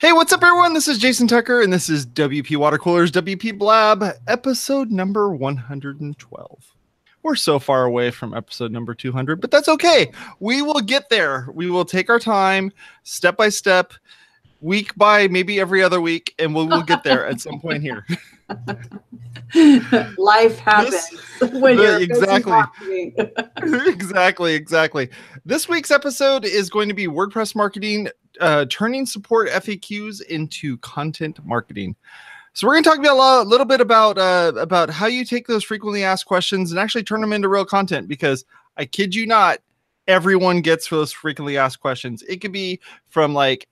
Hey, what's up, everyone? This is Jason Tucker, and this is WPwatercooler's WPblab, episode number 112. We're so far away from episode number 200, but that's okay. We will get there. We will take our time, step by step, week by maybe every other week, and we'll get there at some point here. Life happens when you're exactly. Exactly. This week's episode is going to be WordPress marketing, turning support FAQs into content marketing. So we're going to talk about a little bit about how you take those frequently asked questions and actually turn them into real content, because I kid you not, everyone gets those frequently asked questions. It could be from like,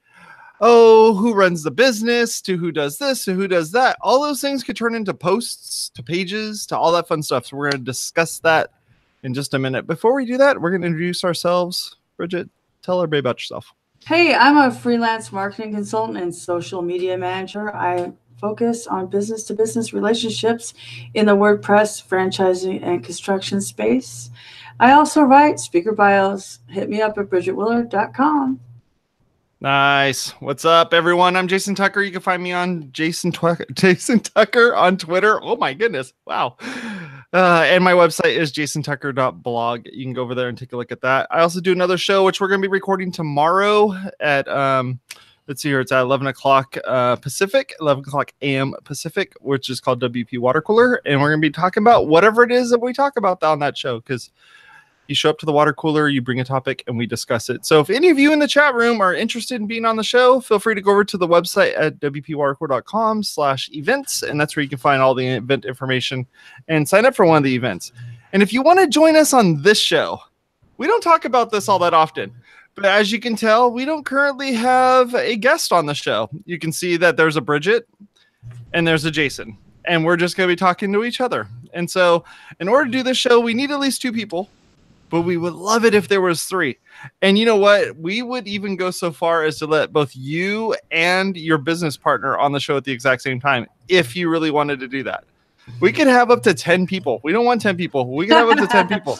oh, who runs the business, to who does this, to who does that. All those things could turn into posts, to pages, to all that fun stuff. So we're going to discuss that in just a minute. Before we do that, we're going to introduce ourselves. Bridget, tell everybody about yourself. Hey, I'm a freelance marketing consultant and social media manager. I focus on business-to-business relationships in the WordPress franchising and construction space. I also write speaker bios. Hit me up at bridgetwiller.com. Nice. What's up, everyone? I'm Jason Tucker. You can find me on Jason Tucker on Twitter. Oh my goodness. Wow. And my website is jasontucker.blog. You can go over there and take a look at that. I also do another show, which we're going to be recording tomorrow at, let's see here. It's at 11 o'clock Pacific, 11 o'clock a.m. Pacific, which is called WP Watercooler. And we're going to be talking about whatever it is that we talk about on that show, because you show up to the water cooler, you bring a topic, and we discuss it. So if any of you in the chat room are interested in being on the show, feel free to go over to the website at wpwatercooler.com/events, and that's where you can find all the event information and sign up for one of the events. And if you want to join us on this show, we don't talk about this all that often, but as you can tell, we don't currently have a guest on the show. You can see that there's a Bridget and there's a Jason, and we're just going to be talking to each other. And so in order to do this show, we need at least 2 people. But we would love it if there was 3. And you know what? We would even go so far as to let both you and your business partner on the show at the exact same time, if you really wanted to do that. We could have up to 10 people. We don't want 10 people. We can have up to 10 people.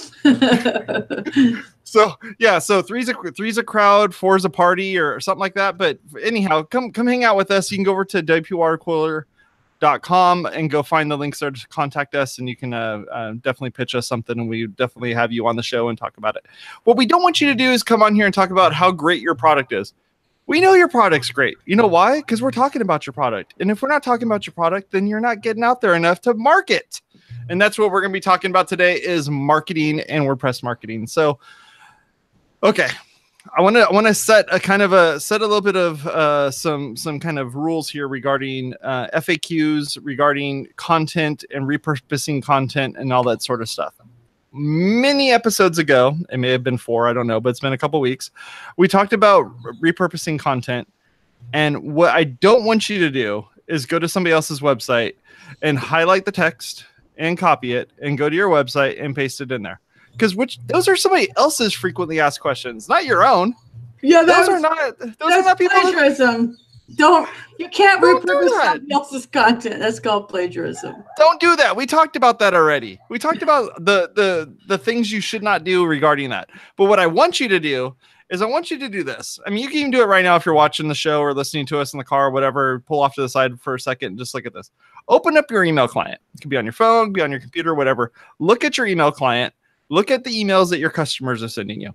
So yeah, so three's a crowd, 4's a party, or something like that. But anyhow, come hang out with us. You can go over to WPwatercooler.com and go find the links there to contact us, and you can definitely pitch us something, and we definitely have you on the show and talk about it. What we don't want you to do is come on here and talk about how great your product is. We know your product's great. You know why? Because we're talking about your product. And if we're not talking about your product, then you're not getting out there enough to market. And that's what we're going to be talking about today, is marketing and WordPress marketing. So, okay. I want to set a little bit of some kind of rules here regarding FAQs, regarding content and repurposing content and all that sort of stuff. Many episodes ago, it may have been 4, I don't know, but it's been a couple weeks, we talked about repurposing content. And what I don't want you to do is go to somebody else's website and highlight the text and copy it and go to your website and paste it in there. Because those are somebody else's frequently asked questions, not your own. Yeah, those are not people. Plagiarism. You can't repurpose somebody else's content. That's called plagiarism. Don't do that. We talked about that already. We talked about the things you should not do regarding that. But what I want you to do is I want you to do this. I mean, you can even do it right now if you're watching the show or listening to us in the car or whatever. Pull off to the side for a second and just look at this. Open up your email client. It can be on your phone, be on your computer, whatever. Look at your email client. Look at the emails that your customers are sending you.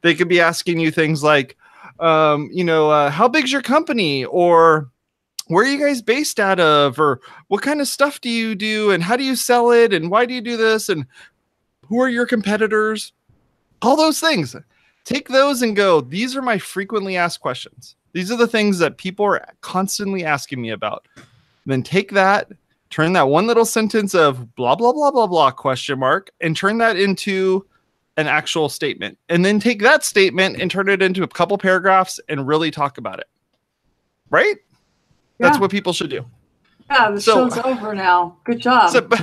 They could be asking you things like, how big's your company? Or where are you guys based out of? Or what kind of stuff do you do? And how do you sell it? And why do you do this? And who are your competitors? All those things. Take those and go, these are my frequently asked questions. These are the things that people are constantly asking me about. Then take that, turn that one little sentence of blah, blah, blah, blah, blah, question mark, and turn that into an actual statement. And then take that statement and turn it into a couple paragraphs and really talk about it. Right? Yeah. That's what people should do. Yeah, the show's over now. Good job.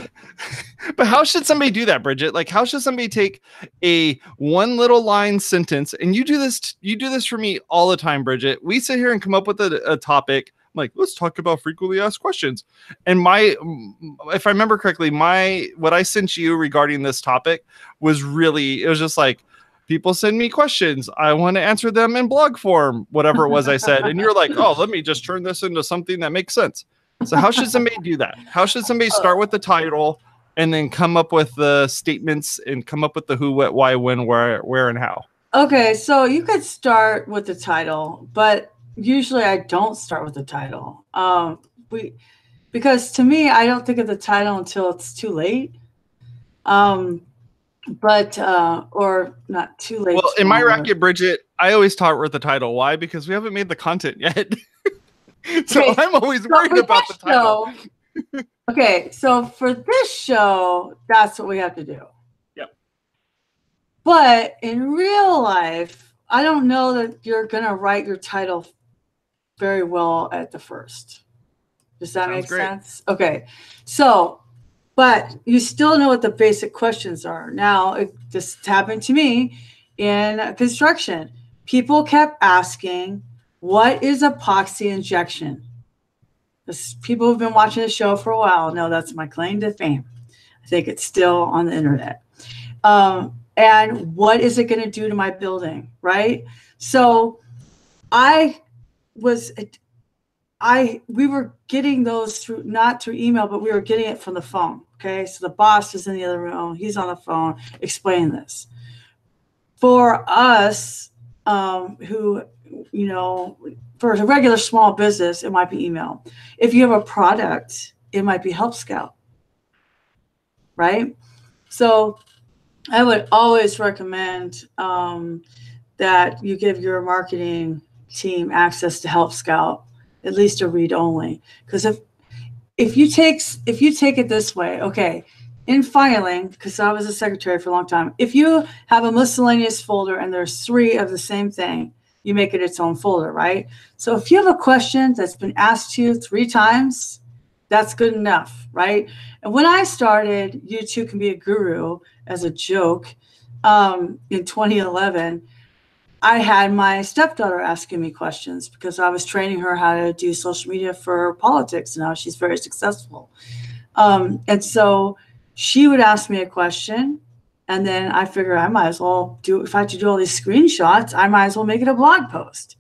But how should somebody do that, Bridget? Like, how should somebody take a one little line sentence? And you do this for me all the time, Bridget. We sit here and come up with a topic. Like, let's talk about frequently asked questions. And if I remember correctly, what I sent you regarding this topic was really, it was just like, people send me questions. I want to answer them in blog form, whatever it was I said. And you're like, oh, let me just turn this into something that makes sense. So how should somebody do that? How should somebody start with the title and then come up with the statements and come up with the who, what, why, when, where, and how? Okay, so you could start with the title, but usually I don't start with the title. Because to me, I don't think of the title until it's too late. Or not too late. Well, in my racket, Bridget, I always start with the title. Why? Because we haven't made the content yet. So okay, I'm always worried about the title. Okay, so for this show, that's what we have to do. Yep. But in real life, I don't know that you're going to write your title very well at the first. Does that make sense? Okay, so, but you still know what the basic questions are. Now, this happened to me in construction. People kept asking, what is epoxy injection? People who've been watching the show for a while know that's my claim to fame. I think it's still on the internet. And what is it going to do to my building, right? So we were getting those through, not through email, but we were getting it from the phone. Okay. So the boss is in the other room. He's on the phone explaining this. For us, who, you know, for a regular small business, it might be email. If you have a product, it might be Help Scout. Right. So I would always recommend that you give your marketing team access to Help Scout, at least a read only. Because if you take it this way, okay, in filing, because I was a secretary for a long time, if you have a miscellaneous folder and there's 3 of the same thing, you make it its own folder, right? So if you have a question that's been asked to you 3 times, that's good enough, right? And when I started, You Too Can Be a Guru as a joke in 2011, I had my stepdaughter asking me questions because I was training her how to do social media for politics. Now she's very successful. And so she would ask me a question, and then I figured I might as well if I have to do all these screenshots, I might as well make it a blog post.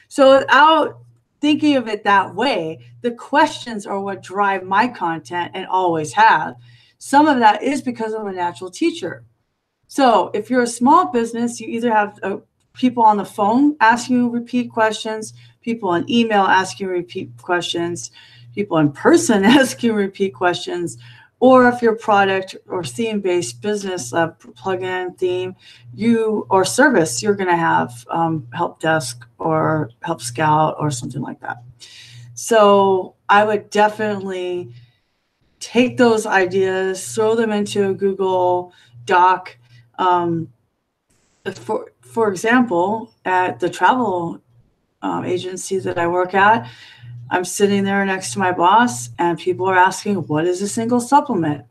So without thinking of it that way, the questions are what drive my content and always have. Some of that is because I'm a natural teacher. So if you're a small business, you either have people on the phone asking you repeat questions, people on email asking you repeat questions, people in person asking you repeat questions, or if your product or theme-based business, plugin, theme, or service, you're going to have Help Desk or Help Scout or something like that. So I would definitely take those ideas, throw them into a Google Doc. For example, at the travel agency that I work at, I'm sitting there next to my boss and people are asking, what is a single supplement?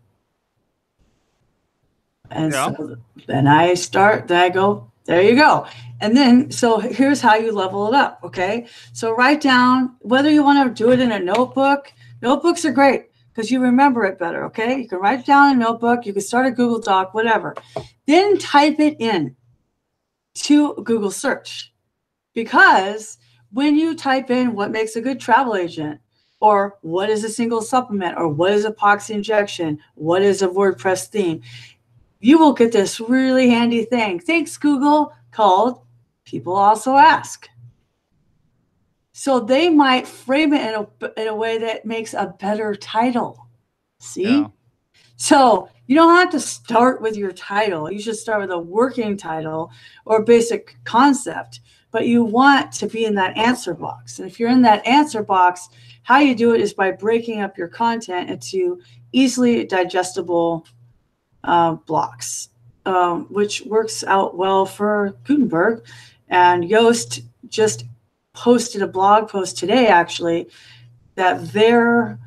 And so then I go, there you go. And then, so here's how you level it up. Okay. So write down whether you want to do it in a notebook. Notebooks are great because you remember it better. Okay. You can write it down in a notebook. You can start a Google Doc, whatever. Then type it in to Google search, because when you type in what makes a good travel agent, or what is a single supplement, or what is epoxy injection, what is a WordPress theme, you will get this really handy thing. Thanks, Google, called People Also Ask. So they might frame it in a way that makes a better title. See? Yeah. So you don't have to start with your title. You should start with a working title or basic concept, but you want to be in that answer box. And if you're in that answer box, how you do it is by breaking up your content into easily digestible blocks, which works out well for Gutenberg. And Yoast just posted a blog post today, actually, that their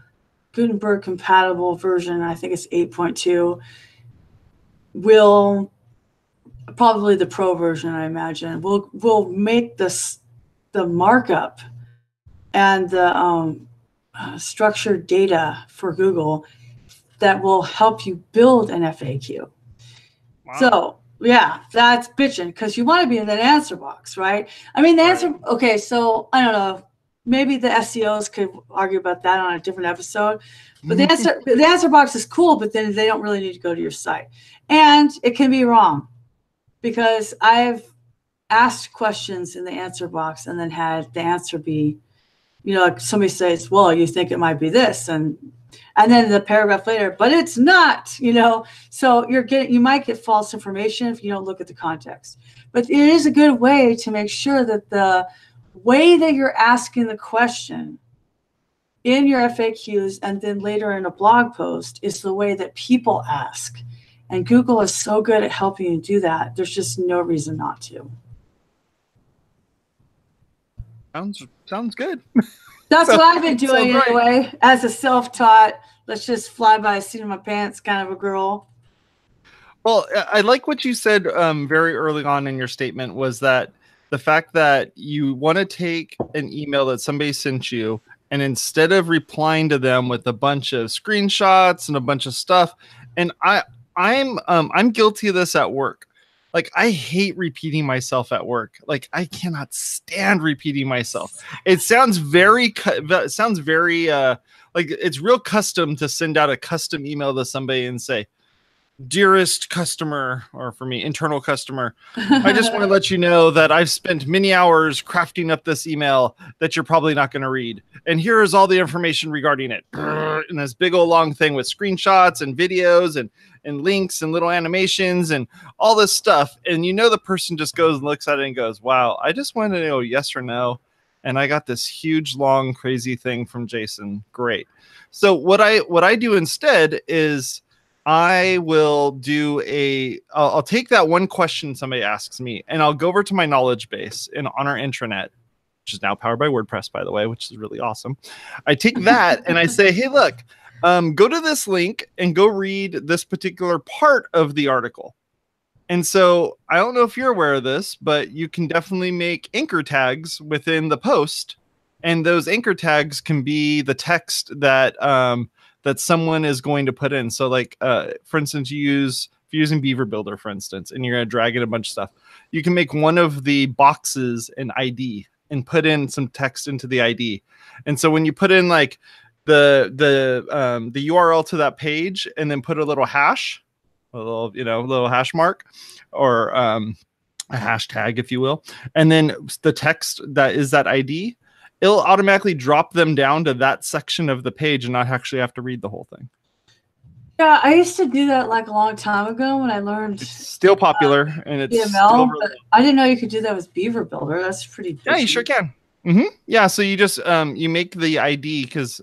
Gutenberg compatible version, I think it's 8.2, will probably the pro version, I imagine, will make the markup and the structured data for Google that will help you build an FAQ. Wow. So Yeah, that's bitching, because you want to be in that answer box, right? I mean, the answer, okay, so I don't know, maybe the SEOs could argue about that on a different episode, but the answer box is cool, but then they don't really need to go to your site. And it can be wrong, because I've asked questions in the answer box and then had the answer be, you know, like somebody says, well, you think it might be this, and then the paragraph later, but it's not, you know. So you might get false information if you don't look at the context. But it is a good way to make sure that the way that you're asking the question in your FAQs and then later in a blog post is the way that people ask. And Google is so good at helping you do that. There's just no reason not to. Sounds good. That's what I've been doing anyway, as a self-taught, let's just fly by the seat of my pants kind of a girl. Well, I like what you said very early on in your statement, was that the fact that you want to take an email that somebody sent you, and instead of replying to them with a bunch of screenshots and a bunch of stuff, and I'm guilty of this at work. Like, I hate repeating myself at work. Like, I cannot stand repeating myself. It sounds very like it's real custom to send out a custom email to somebody and say, dearest customer, or for me, internal customer, I just want to let you know that I've spent many hours crafting up this email that you're probably not going to read. And here is all the information regarding it. And this big old long thing with screenshots and videos and links and little animations and all this stuff. And you know, the person just goes and looks at it and goes, wow, I just want to know yes or no. And I got this huge, long, crazy thing from Jason. Great. So what I do instead is I will do I'll take that one question somebody asks me, and I'll go over to my knowledge base on our intranet, which is now powered by WordPress, by the way, which is really awesome. I take that and I say, hey, look, go to this link and go read this particular part of the article. And so I don't know if you're aware of this, but you can definitely make anchor tags within the post. And those anchor tags can be the text that that someone is going to put in. So like, for instance, if you're using Beaver Builder, for instance, and you're going to drag in a bunch of stuff, you can make one of the boxes an ID and put in some text into the ID. And so when you put in like the URL to that page and then put a little hash, a little hash mark, or a hashtag, if you will, and then the text that is that ID, it'll automatically drop them down to that section of the page and not actually have to read the whole thing. Yeah, I used to do that like a long time ago when I learned. It's still popular, and it's still really, I didn't know you could do that with Beaver Builder. That's pretty fishy. Yeah, you sure can. Yeah, so you just you make the ID, because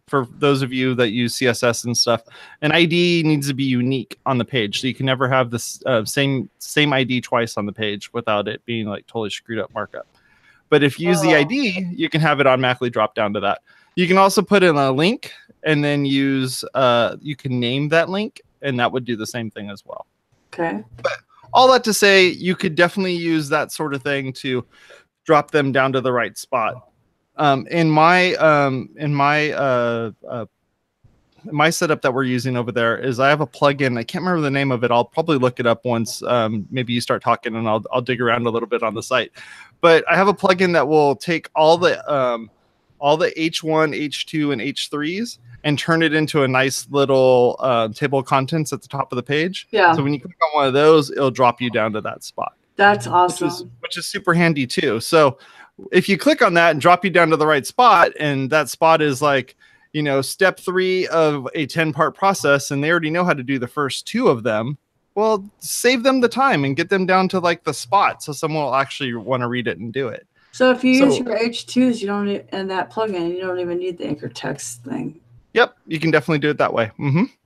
for those of you that use CSS and stuff, an ID needs to be unique on the page, so you can never have this same ID twice on the page without it being like totally screwed up markup. But if you use the ID, you can have it automatically drop down to that. You can also put in a link and then use, you can name that link, and that would do the same thing as well. Okay. But all that to say, you could definitely use that sort of thing to drop them down to the right spot. In my setup that we're using over there is I have a plugin. I can't remember the name of it. I'll probably look it up once maybe you start talking, and I'll dig around a little bit on the site. But I have a plugin that will take all the H1, H2, and H3s and turn it into a nice little table of contents at the top of the page. Yeah. So when you click on one of those, it'll drop you down to that spot. That's awesome. Which is super handy too. So if you click on that and drop you down to the right spot, and that spot is like, you know, step 3 of a 10-part process, and they already know how to do the first 2 of them, well, save them the time and get them down to like the spot so someone will actually want to read it and do it. So if you use your H2s, you don't need, and that plugin, you don't even need the anchor text thing. Yep, you can definitely do it that way.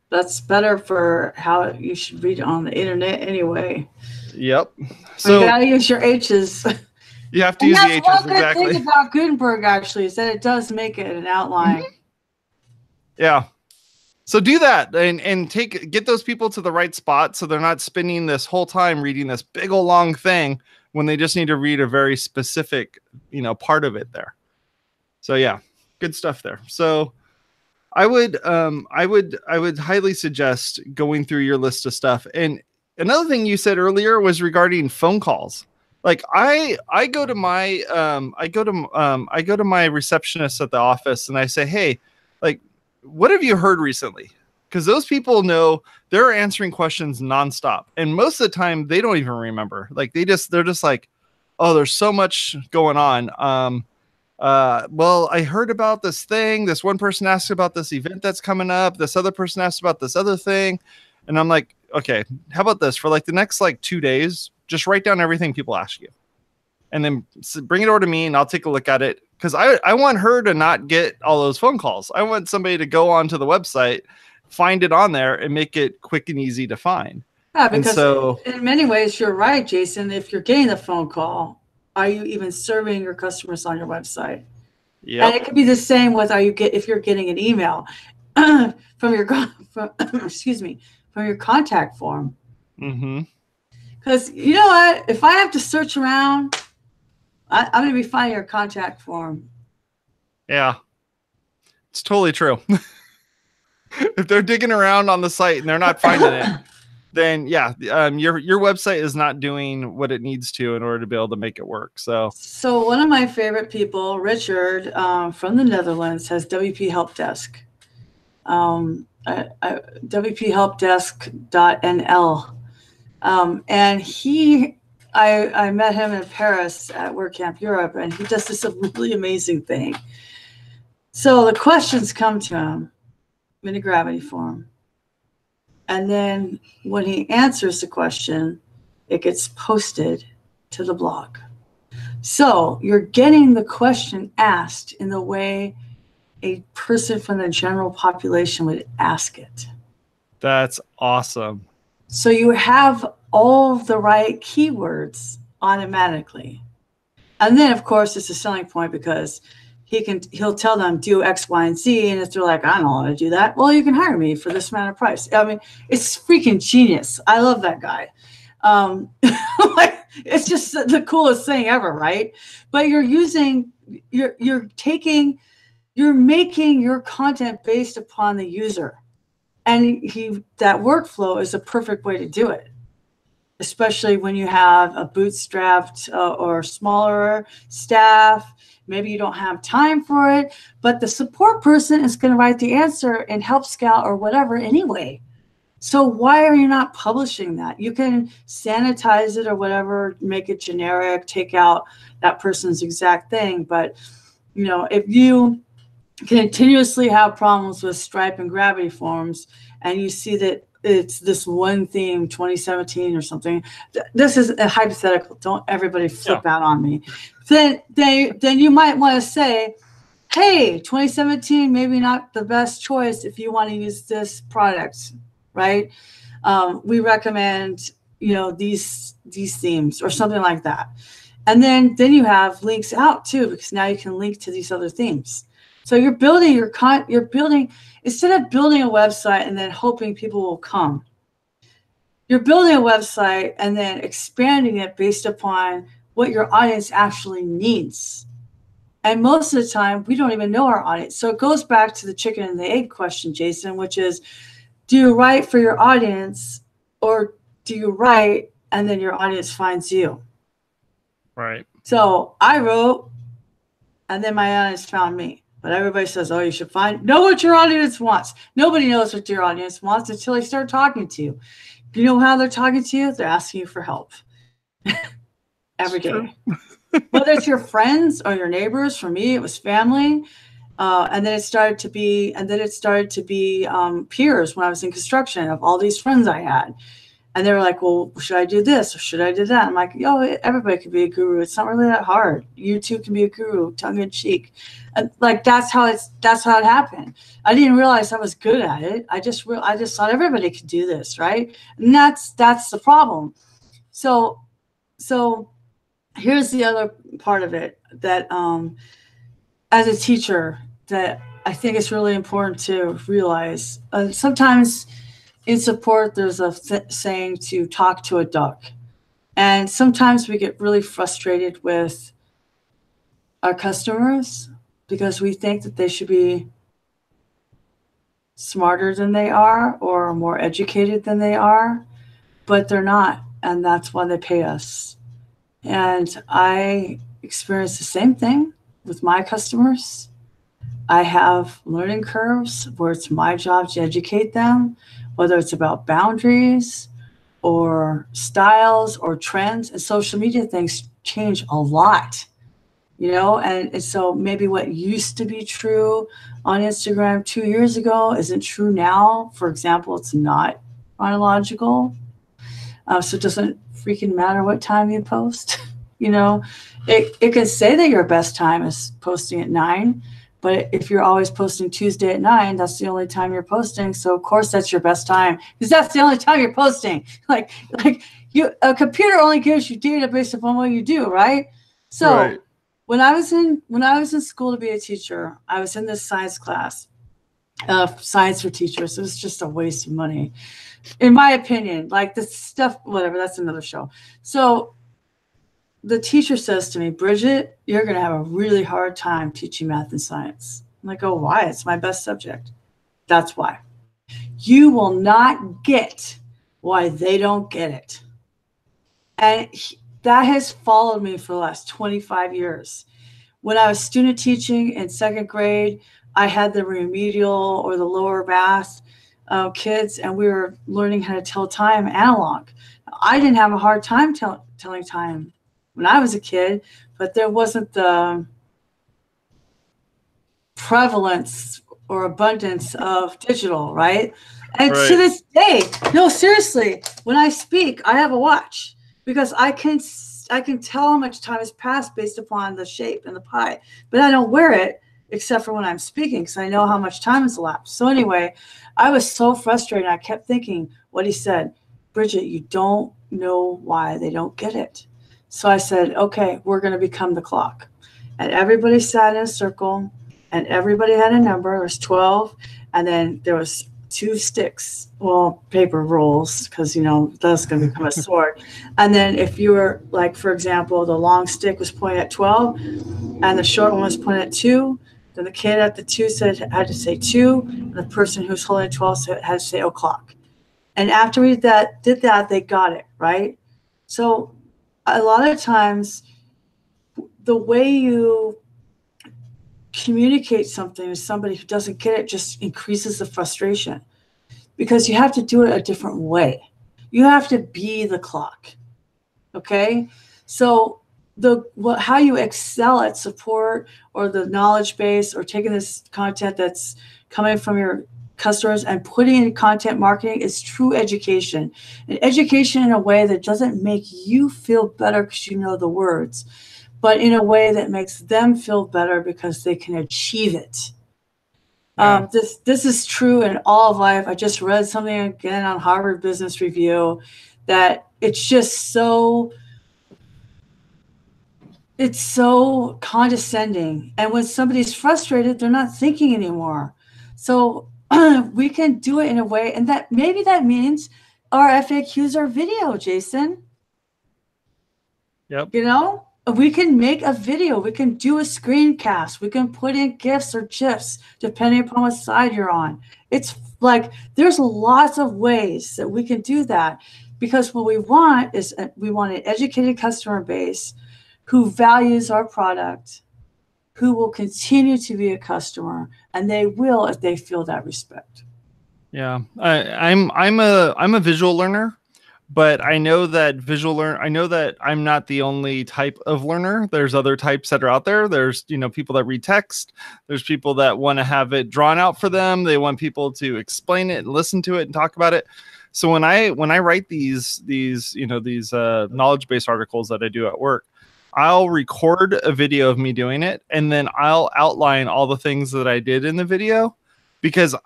That's better for how you should read on the internet anyway. Yep. So you gotta use your H's. You have to use the H's, exactly. That's one good thing about Gutenberg, actually, is that it does make it an outline. Yeah. So do that and get those people to the right spot, so they're not spending this whole time reading this big old long thing when they just need to read a very specific, you know, part of it there. So yeah, good stuff there. So I would highly suggest going through your list of stuff, and another thing you said earlier was regarding phone calls. Like I go to my I go to my receptionist at the office and I say, hey, like, what have you heard recently? Because those people know they're answering questions nonstop, and most of the time they don't even remember. Like they're just like, oh, there's so much going on. Well, I heard about this thing. This one person asked about this event that's coming up. This other person asked about this other thing, and I'm like, okay, how about this? For like the next like 2 days, just write down everything people ask you, and then bring it over to me, and I'll take a look at it. Because I want her to not get all those phone calls. I want somebody to go onto the website, find it on there, and make it quick and easy to find. Yeah, because in many ways, you're right, Jason. If you're getting the phone call, are you even serving your customers on your website? Yeah. And it could be the same with if you're getting an email from your excuse me, from your contact form. Mm-hmm. Because you know what? If I have to search around, I'm going to be finding your contact form. Yeah, it's totally true. If they're digging around on the site and they're not finding it, then yeah, your website is not doing what it needs to in order to be able to make it work. So one of my favorite people, Richard, from the Netherlands, has WP Help Desk. WPhelpdesk.nl. And I met him in Paris at WordCamp Europe, and he does this really amazing thing. So the questions come to him in a gravity form. And then when he answers the question, it gets posted to the blog. So you're getting the question asked in the way a person from the general population would ask it. That's awesome. So you have all of the right keywords automatically. And then, of course, it's a selling point because he'll tell them do X, Y, and Z. And if they're like, I don't know how to do that, well, you can hire me for this amount of price. I mean, it's freaking genius. I love that guy. Like, it's just the coolest thing ever, right? But you're making your content based upon the user. And that workflow is a perfect way to do it, especially when you have a bootstrapped or smaller staff. Maybe you don't have time for it, but the support person is going to write the answer and help scout or whatever anyway. So why are you not publishing that? You can sanitize it or whatever, make it generic, take out that person's exact thing. But, you know, if you continuously have problems with Stripe and Gravity Forms, and you see that it's this one theme, 2017 or something, this is a hypothetical. Don't everybody flip out on me. Then you might want to say, hey, 2017, maybe not the best choice if you want to use this product, right? We recommend, you know, these themes or something like that. And then you have links out too, because now you can link to these other themes. So you're building instead of building a website and then hoping people will come, you're building a website and then expanding it based upon what your audience actually needs. And most of the time, we don't even know our audience. So it goes back to the chicken and the egg question, Jason, which is, do you write for your audience, or do you write and then your audience finds you? Right. So I wrote, and then my audience found me. But everybody says, oh, you should know what your audience wants. Nobody knows what your audience wants until they start talking to you. You know how they're talking to you? They're asking you for help every day. Whether it's your friends or your neighbors. For me, it was family. And then it started to be peers when I was in construction, of all these friends I had. And they were like, well, should I do this or should I do that? I'm like, everybody can be a guru. It's not really that hard. You too can be a guru, tongue in cheek. And like, that's how it happened. I didn't realize I was good at it. I just thought everybody could do this, right? And that's the problem. So here's the other part of it that, as a teacher, that I think it's really important to realize. Sometimes in support, there's a saying to talk to a duck. And sometimes we get really frustrated with our customers because we think that they should be smarter than they are or more educated than they are. but they're not. And that's why they pay us. And I experience the same thing with my customers. I have learning curves where it's my job to educate them, whether it's about boundaries or styles or trends. And social media things change a lot, you know, and so maybe what used to be true on Instagram 2 years ago isn't true now. For example, it's not chronological. So it doesn't freaking matter what time you post. You know, it can say that your best time is posting at 9, but if you're always posting Tuesday at 9, that's the only time you're posting. So of course that's your best time, because that's the only time you're posting. Like a computer only gives you data based upon what you do, right? So Right. when I was in school to be a teacher, I was in this science class, science for teachers. It was just a waste of money, in my opinion. Like this stuff, whatever, that's another show. So the teacher says to me, Bridget, you're going to have a really hard time teaching math and science. I'm like, oh, why? It's my best subject. That's why. You will not get why they don't get it. And that has followed me for the last 25 years. When I was student teaching in 2nd grade, I had the remedial or the lower math kids, and we were learning how to tell time analog. I didn't have a hard time telling time when I was a kid, but there wasn't the prevalence or abundance of digital, right? And Right. to this day, no, seriously, when I speak, I have a watch because I can tell how much time has passed based upon the shape and the pie, but I don't wear it except for when I'm speaking because I know how much time has elapsed. So anyway, I was so frustrated. I kept thinking what he said, Bridget, you don't know why they don't get it. So I said, okay, we're going to become the clock. And everybody sat in a circle and everybody had a number. There was 12. And then there was 2 sticks, well, paper rolls, because, you know, that's going to become a sword. And then if you were like, for example, the long stick was pointing at 12 and the short one was pointing at 2, then the kid at the 2 had to say 2. And the person who's holding 12 had to say o'clock. And after we did that, they got it, right? So a lot of times, the way you communicate something to somebody who doesn't get it just increases the frustration, because you have to do it a different way. You have to be the clock, okay? So how you excel at support or the knowledge base or taking this content that's coming from your customers and putting in content marketing is true education. And education in a way that doesn't make you feel better because you know the words, but in a way that makes them feel better because they can achieve it. Yeah. This is true in all of life. I just read something again on Harvard Business Review that it's just so condescending. And when somebody's frustrated, they're not thinking anymore. So we can do it in a way, and that maybe that means our FAQs are video, Jason. Yep. You know, we can make a video, we can do a screencast, we can put in GIFs or GIFs, depending upon what side you're on. It's like there's lots of ways that we can do that, because what we want is we want an educated customer base who values our product, who will continue to be a customer, and they will if they feel that respect. Yeah, I'm a visual learner, but I know that I know that I'm not the only type of learner. There's other types that are out there. There's, you know, people that read text. There's people that want to have it drawn out for them. They want people to explain it and listen to it and talk about it. So when I write these knowledge base articles that I do at work, I'll record a video of me doing it, and then I'll outline all the things that I did in the video, because of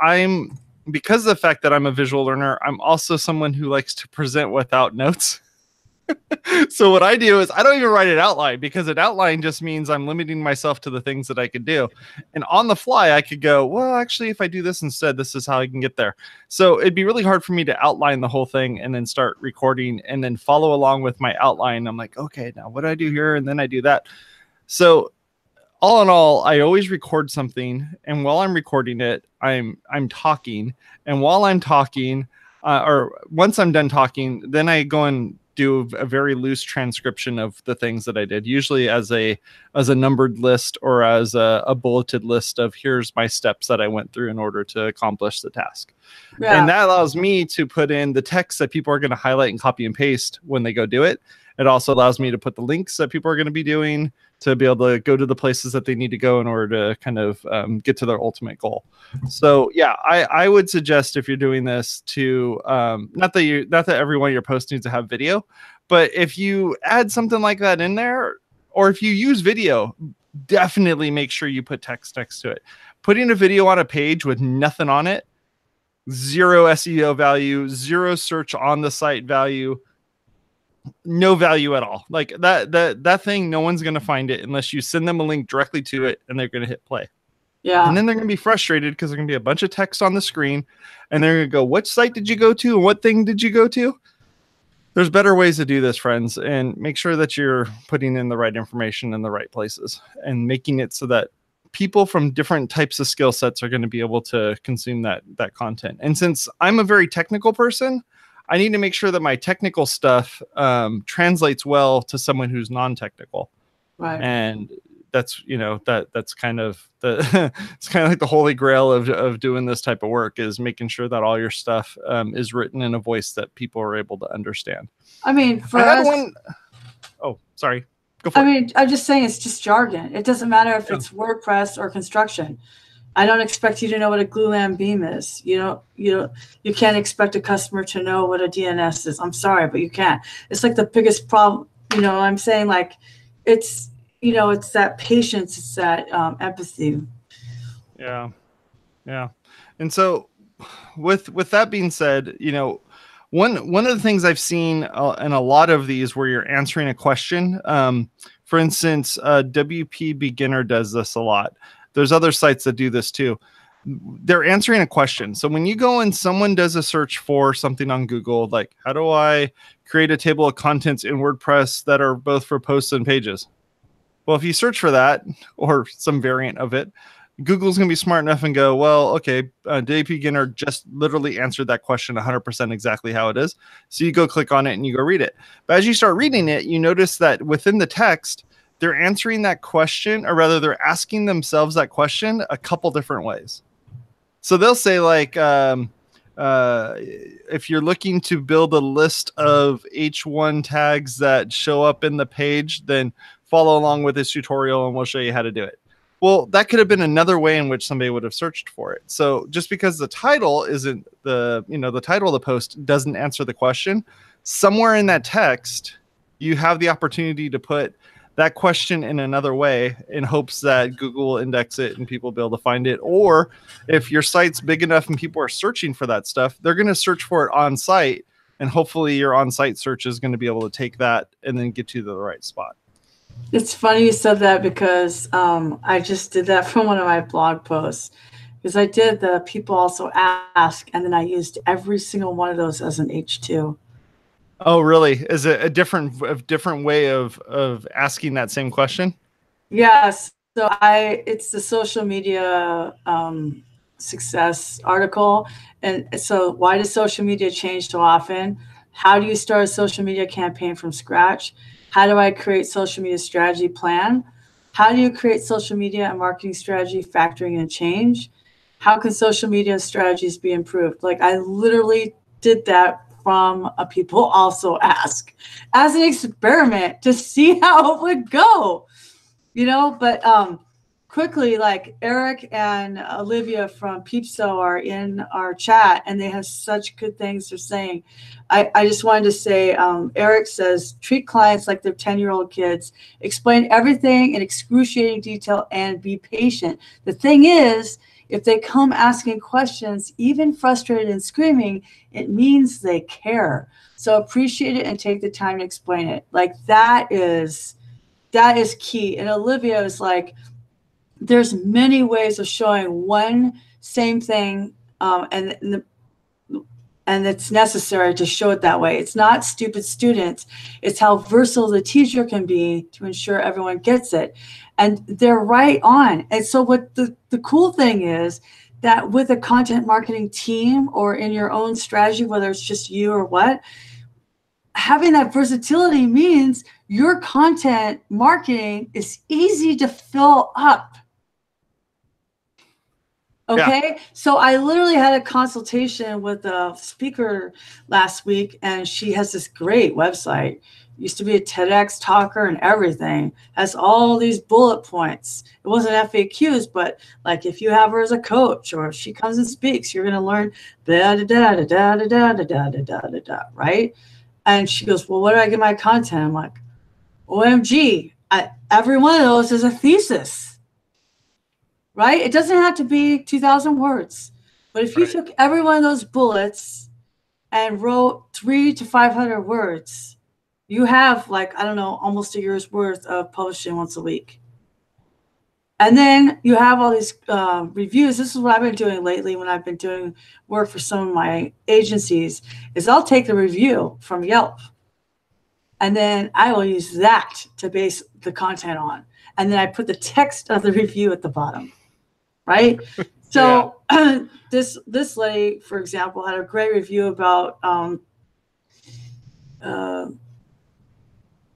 the fact that I'm a visual learner, I'm also someone who likes to present without notes. So what I do is I don't even write an outline, because an outline just means I'm limiting myself to the things that I could do. And on the fly, I could go, well, actually, if I do this instead, this is how I can get there. So it'd be really hard for me to outline the whole thing and then start recording and then follow along with my outline. I'm like, okay, now what do I do here? And then I do that. So all in all, I always record something, and while I'm recording it, I'm talking, and while I'm talking, or once I'm done talking, then I go and do a very loose transcription of the things that I did, usually as a numbered list or as a bulleted list of here's my steps that I went through in order to accomplish the task. Yeah. And that allows me to put in the text that people are going to highlight and copy and paste when they go do it. It also allows me to put the links that people are going to be doing to be able to go to the places that they need to go in order to kind of get to their ultimate goal. So yeah, I would suggest if you're doing this to not that every one of your posts needs to have video, but if you add something like that in there, or if you use video, definitely make sure you put text next to it. Putting a video on a page with nothing on it, 0 SEO value, 0 search on the site value, no value at all. Like that thing, no one's going to find it unless you send them a link directly to it and they're going to hit play. Yeah. And then they're going to be frustrated because there's going to be a bunch of text on the screen and they're going to go, which site did you go to? And what thing did you go to? There's better ways to do this, friends, and make sure that you're putting in the right information in the right places and making it so that people from different types of skill sets are going to be able to consume that content. And since I'm a very technical person, I need to make sure that my technical stuff translates well to someone who's non-technical. Right. And that's, that's kind of it's kind of like the holy grail of doing this type of work, is making sure that all your stuff is written in a voice that people are able to understand. I mean, oh, sorry. Go for it. I mean, I'm just saying it's just jargon. It doesn't matter if it's WordPress or construction. I don't expect you to know what a glulam beam is. You can't expect a customer to know what a DNS is. I'm sorry, but you can't. It's like the biggest problem. I'm saying, like, it's that patience, it's that empathy. Yeah. And so with that being said, one of the things I've seen in a lot of these where you're answering a question, for instance, WP Beginner does this a lot. There's other sites that do this too. They're answering a question. So when you go and someone does a search for something on Google, like, how do I create a table of contents in WordPress that are both for posts and pages? Well, if you search for that or some variant of it, Google's going to be smart enough and go, well, okay, WP Beginner just literally answered that question 100% exactly how it is. So you go click on it and you go read it. But as you start reading it, you notice that within the text, they're answering that question, or rather they're asking themselves that question a couple different ways. So they'll say, like, if you're looking to build a list of H1 tags that show up in the page, then follow along with this tutorial and we'll show you how to do it. Well, that could have been another way in which somebody would have searched for it. So just because the title isn't the title of the post doesn't answer the question, somewhere in that text, you have the opportunity to put that question in another way in hopes that Google will index it and people will be able to find it. Or if your site's big enough and people are searching for that stuff, they're going to search for it on site, and hopefully your on-site search is going to be able to take that and then get you to the right spot. It's funny you said that, because I just did that from one of my blog posts, because I did the people also ask, and then I used every single one of those as an H2. Oh, really? Is it a different way of asking that same question? Yes. So it's the social media success article. And so why does social media change so often? How do you start a social media campaign from scratch? How do I create social media strategy plan? How do you create social media and marketing strategy factoring in change? How can social media strategies be improved? Like, I literally did that from a people also ask as an experiment to see how it would go, but quickly, like, Eric and Olivia from Peepso are in our chat, and they have such good things they're saying. I just wanted to say, Eric says, treat clients like they're 10-year-old kids, explain everything in excruciating detail, and be patient. The thing is, if they come asking questions, even frustrated and screaming, it means they care. So appreciate it and take the time to explain it. Like, that is key. And Olivia is like, there's many ways of showing one same thing, and it's necessary to show it that way. It's not stupid students. It's how versatile the teacher can be to ensure everyone gets it. And they're right on. And so what the cool thing is, that with a content marketing team or in your own strategy, whether it's just you or what, having that versatility means your content marketing is easy to fill up. Okay. Yeah. So I literally had a consultation with a speaker last week, and she has this great website. Used to be a TEDx talker and everything. Has all these bullet points. It wasn't FAQs, but like if you have her as a coach or if she comes and speaks, you're going to learn da da da da da da da da da da da, right? And she goes, well, what do I get my content? I'm like, OMG, every one of those is a thesis, right? It doesn't have to be 2,000 words. But if you took every one of those bullets and wrote 300 to 500 words, you have like, I don't know, almost a year's worth of publishing once a week. And then you have all these reviews. This is what I've been doing lately when I've been doing work for some of my agencies, is I'll take the review from Yelp and then I will use that to base the content on. And then I put the text of the review at the bottom, right? So this lady, for example, had a great review about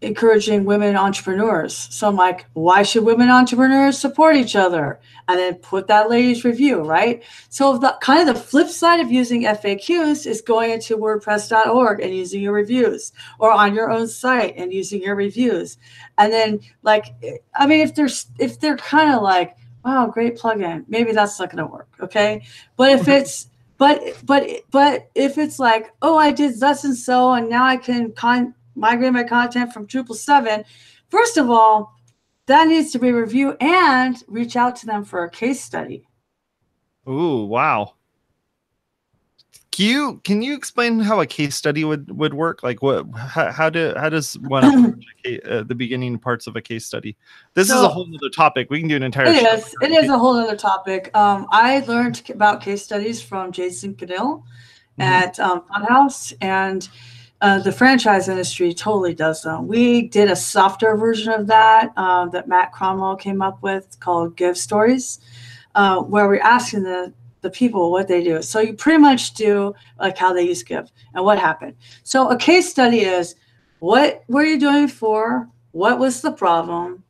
encouraging women entrepreneurs. So I'm like, why should women entrepreneurs support each other? And then put that lady's review, right? So the kind of the flip side of using FAQs is going into WordPress.org and using your reviews, or on your own site and using your reviews. And then like, I mean, if they're kind of like, wow, great plugin, maybe that's not going to work. Okay. But if it's, but if it's like, oh, I did thus and so, and now I can migrate my content from 777. First of all, that needs to be reviewed and reach out to them for a case study. Ooh, wow. Can you explain how a case study would work? Like how does one approach the beginning parts of a case study? This is a whole other topic. We can do an entire show. It is a whole other topic. I learned about case studies from Jason Cadill at Funhouse, and the franchise industry totally does them. We did a softer version of that that Matt Cromwell came up with called Give Stories, where we're asking the people what they do. So you pretty much do like how they use Give and what happened. So a case study is, what were you doing before? What was the problem?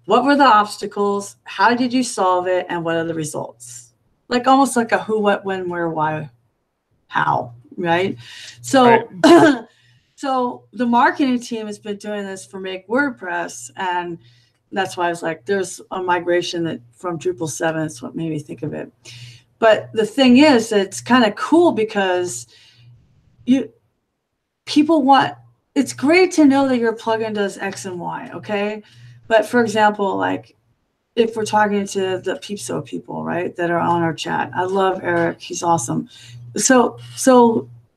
What were the obstacles? How did you solve it? And what are the results? Like almost like a who, what, when, where, why, how. Right. So, so the marketing team has been doing this for Make WordPress. And that's why I was like, there's a migration that from Drupal 7 is what made me think of it. But the thing is, it's kind of cool because people want, it's great to know that your plugin does X and Y. Okay. But for example, like if we're talking to the Peepso people, right, that are on our chat, I love Eric. He's awesome. So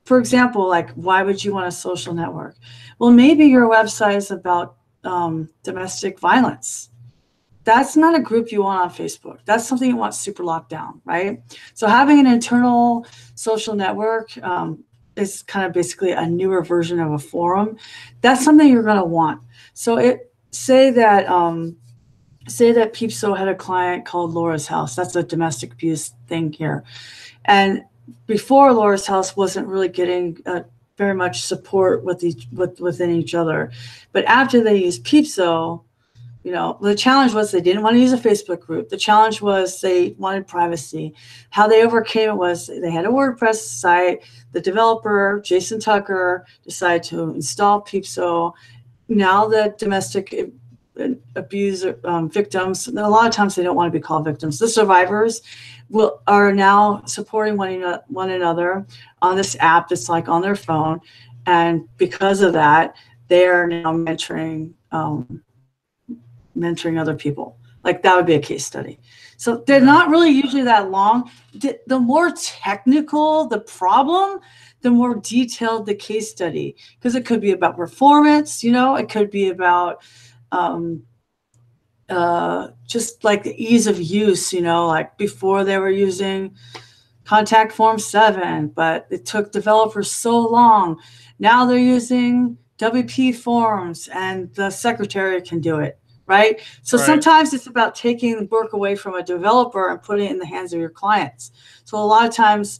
for example, like, why would you want a social network? Well, maybe your website is about domestic violence. That's not a group you want on Facebook. That's something you want super locked down, right? So having an internal social network is kind of basically a newer version of a forum. That's something you're going to want. So say that Peepso had a client called Laura's House. That's a domestic abuse thing here. And before, Laura's House wasn't really getting very much support within each other. But after they used Peepso, you know, the challenge was they didn't want to use a Facebook group. The challenge was they wanted privacy. How they overcame it was they had a WordPress site. The developer, Jason Tucker, decided to install Peepso. Now the domestic abuse victims, and a lot of times they don't want to be called victims. The survivors are now supporting one another on this app that's like on their phone. And because of that, they are now mentoring other people. Like that would be a case study. So they're not really usually that long. The more technical the problem, the more detailed the case study, because it could be about performance, you know, it could be about just like the ease of use, you know, like before they were using Contact Form 7, but it took developers so long. Now they're using WP Forms and the secretary can do it. right? So Right. sometimes it's about taking work away from a developer and putting it in the hands of your clients. So a lot of times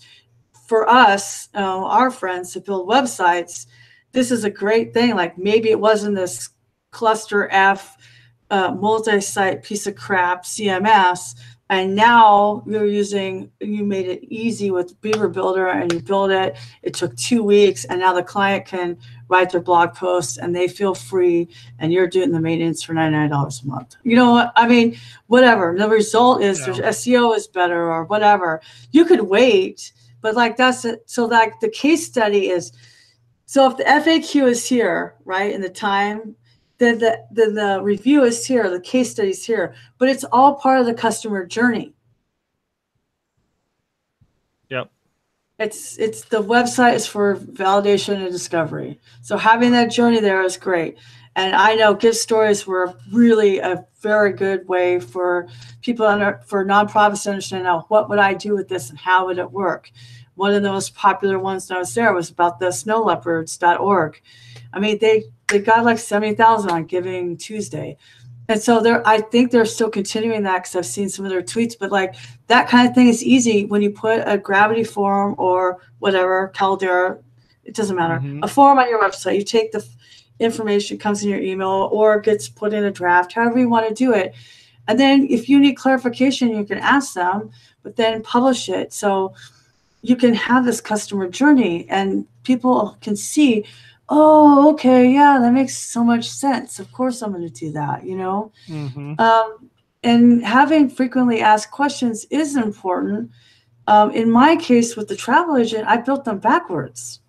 for us, our friends to build websites, this is a great thing. Like maybe it wasn't this cluster F multi-site piece of crap CMS, and now you made it easy with Beaver Builder and you build it. It took 2 weeks, and now the client can write their blog posts and they feel free, and you're doing the maintenance for $99 a month. You know what? I mean, whatever. The result is their SEO is better or whatever. You could wait, but like that's it. So like the case study is, so if the FAQ is here, right, in the time, then the review is here, the case study is here, but it's all part of the customer journey. Yep. It's the website is for validation and discovery. So having that journey there is great. And I know Give Stories were really a very good way for people for nonprofits to understand now, what would I do with this and how would it work? One of the most popular ones that was there was about the snowleopards.org. I mean, they got like 70,000 on Giving Tuesday. And so I think they're still continuing that because I've seen some of their tweets, but like that kind of thing is easy when you put a Gravity form or whatever, Caldera, it doesn't matter, a form on your website. You take the information, comes in your email or gets put in a draft, however you want to do it. And then if you need clarification, you can ask them, but then publish it. So you can have this customer journey and people can see, oh, okay, yeah, that makes so much sense. Of course I'm going to do that, you know? And having frequently asked questions is important. In my case with the travel agent, I built them backwards.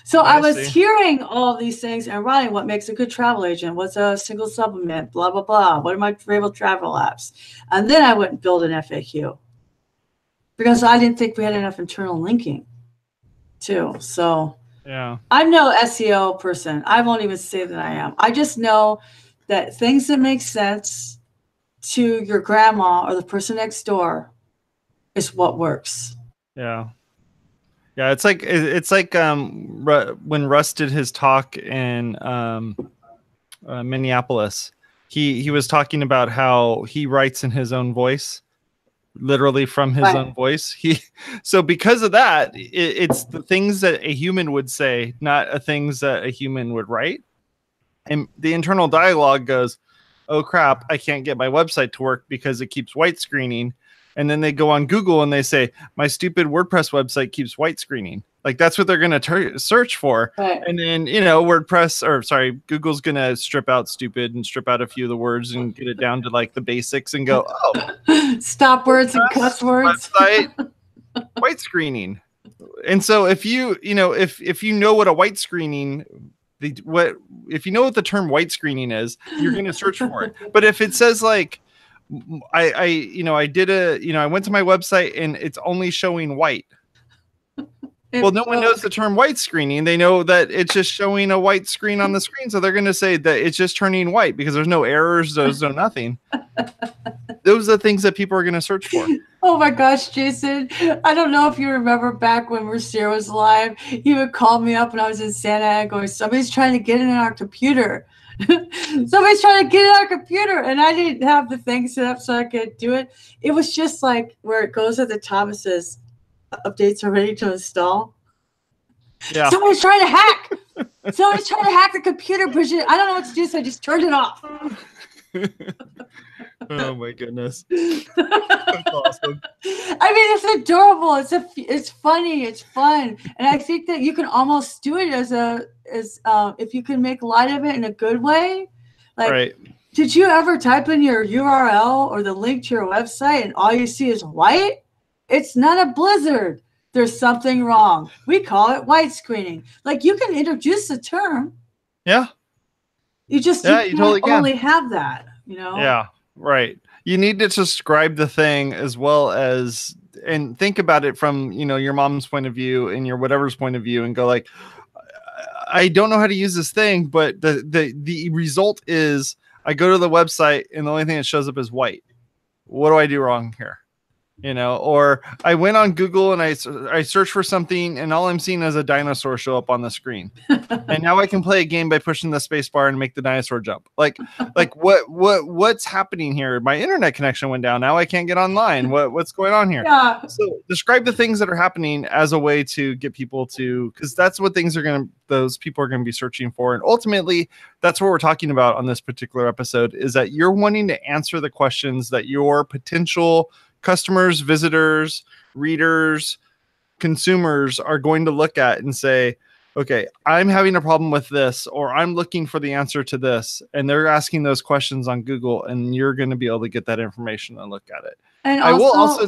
So I was hearing all these things and writing what makes a good travel agent, what's a single supplement, blah, blah, blah. What are my favorite travel apps? And then I went and built an FAQ because I didn't think we had enough internal linking too. So yeah, I'm no SEO person. I won't even say that I am. I just know that things that make sense to your grandma or the person next door is what works. Yeah. Yeah, it's like when Russ did his talk in Minneapolis. He was talking about how he writes in his own voice, literally from his own voice. So because of that, it's the things that a human would say, not the things that a human would write. And the internal dialogue goes, "Oh crap, I can't get my website to work because it keeps white screening." And then they go on Google and they say, my stupid WordPress website keeps white screening. Like that's what they're going to search for. Right. And then, Google's going to strip out stupid and strip out a few of the words and get it down to like the basics and go, oh, stop words and cuss words. Website, white screening. And so if you know what a white screening, if you know what the term white screening is, you're going to search for it. But if it says like, I went to my website and it's only showing white. Well, no one knows the term white screening. They know that it's just showing a white screen on the screen. So they're going to say that it's just turning white because there's no errors. There's no nothing. Those are the things that people are going to search for. Oh my gosh, Jason. I don't know if you remember back when Mercier was live, he would call me up when I was in Santa Ana going, somebody's trying to get in our computer. Somebody's trying to get in our computer, and I didn't have the thing set up so I could do it. It was just like where it goes at the top, it says updates are ready to install. Yeah. Somebody's trying to hack. Somebody's trying to hack the computer, Bridget. I don't know what to do, so I just turned it off. Oh my goodness. That's awesome. I mean, it's adorable. It's funny. It's fun. And I think that you can almost do it as if you can make light of it in a good way. Like, right. Did you ever type in your URL or the link to your website and all you see is white? It's not a blizzard. There's something wrong. We call it white screening. Like, you can introduce the term. Yeah. You totally only have that, you know? Yeah, right. You need to describe the thing as well as, and think about it from, your mom's point of view and your whatever's point of view and go like, I don't know how to use this thing, but the result is I go to the website and the only thing that shows up is white. What do I do wrong here? You know, or I went on Google and I searched for something and all I'm seeing is a dinosaur show up on the screen. And now I can play a game by pushing the space bar and make the dinosaur jump. Like what's happening here? My internet connection went down. Now I can't get online. What's going on here? Yeah. So describe the things that are happening as a way to get people to, because that's what those people are going to be searching for. And ultimately, that's what we're talking about on this particular episode, is that you're wanting to answer the questions that your potential customers, visitors, readers, consumers are going to look at and say, okay, I'm having a problem with this, or I'm looking for the answer to this. And they're asking those questions on Google, and you're going to be able to get that information and look at it. And I will also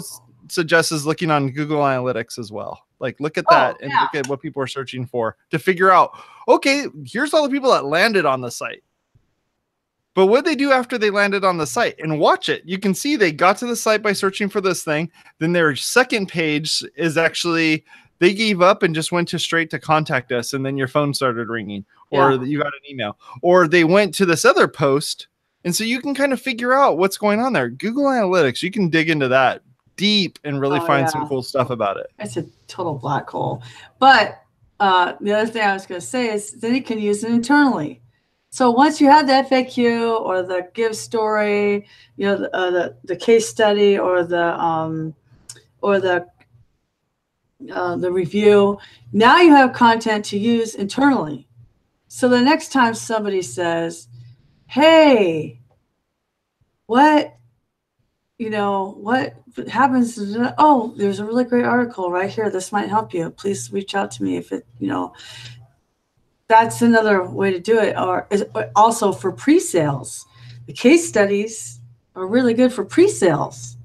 suggest is looking on Google Analytics as well. Like look at that and look at what people are searching for to figure out, okay, here's all the people that landed on the site. But what they do after they landed on the site, and watch it, you can see they got to the site by searching for this thing. Then their second page is actually, they gave up and just went straight to contact us. And then your phone started ringing, or you got an email, or they went to this other post. And so you can kind of figure out what's going on there. Google Analytics, you can dig into that deep and really find some cool stuff about it. It's a total black hole. But the other thing I was going to say is then you can use it internally. So once you have the FAQ or the give story, you know, the case study or the review, now you have content to use internally. So the next time somebody says, "Hey, what happens?" Oh, there's a really great article right here. This might help you. Please reach out to me if it, That's another way to do it. Or also for pre-sales, the case studies are really good for pre-sales.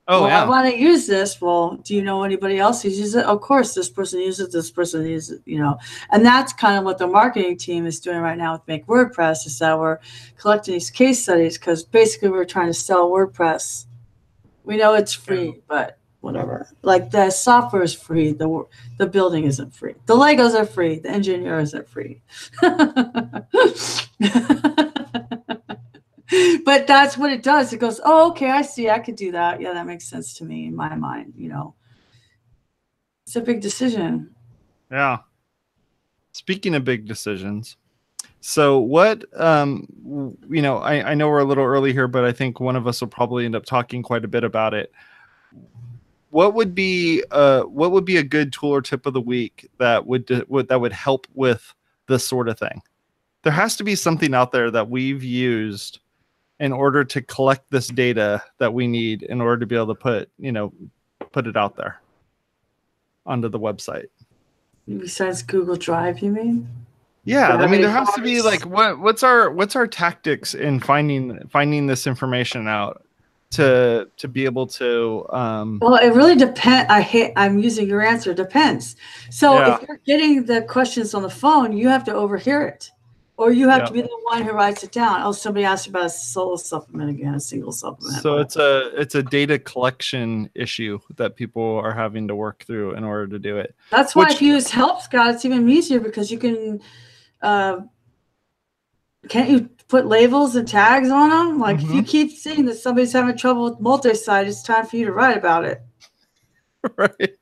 Oh, yeah. I want to use this. Well, do you know anybody else who uses it? Of course, this person uses it. This person uses it. And that's kind of what the marketing team is doing right now with Make WordPress, is that we're collecting these case studies because basically we're trying to sell WordPress. We know it's free, but whatever. Like the software is free. The building isn't free. The Legos are free. The engineer isn't free. But that's what it does. It goes, oh, okay, I see. I could do that. Yeah, that makes sense to me in my mind. It's a big decision. Yeah. Speaking of big decisions. So what, I know we're a little early here, but I think one of us will probably end up talking quite a bit about it. What would be a good tool or tip of the week that would help with this sort of thing? There has to be something out there that we've used in order to collect this data that we need in order to be able to put it out there onto the website. Besides Google Drive, you mean? Yeah, I mean, there has to be like what's our tactics in finding this information out to be able to. Well, it really depends. I'm using your answer. Depends. So if you're getting the questions on the phone, you have to overhear it, or you have to be the one who writes it down. Oh, somebody asked about a solo supplement again, a single supplement. So it's a data collection issue that people are having to work through in order to do it. That's why if you use Help Scout, it's even easier because you can. Can't you put labels and tags on them? Like if you keep seeing that somebody's having trouble with multi-site, it's time for you to write about it. Right.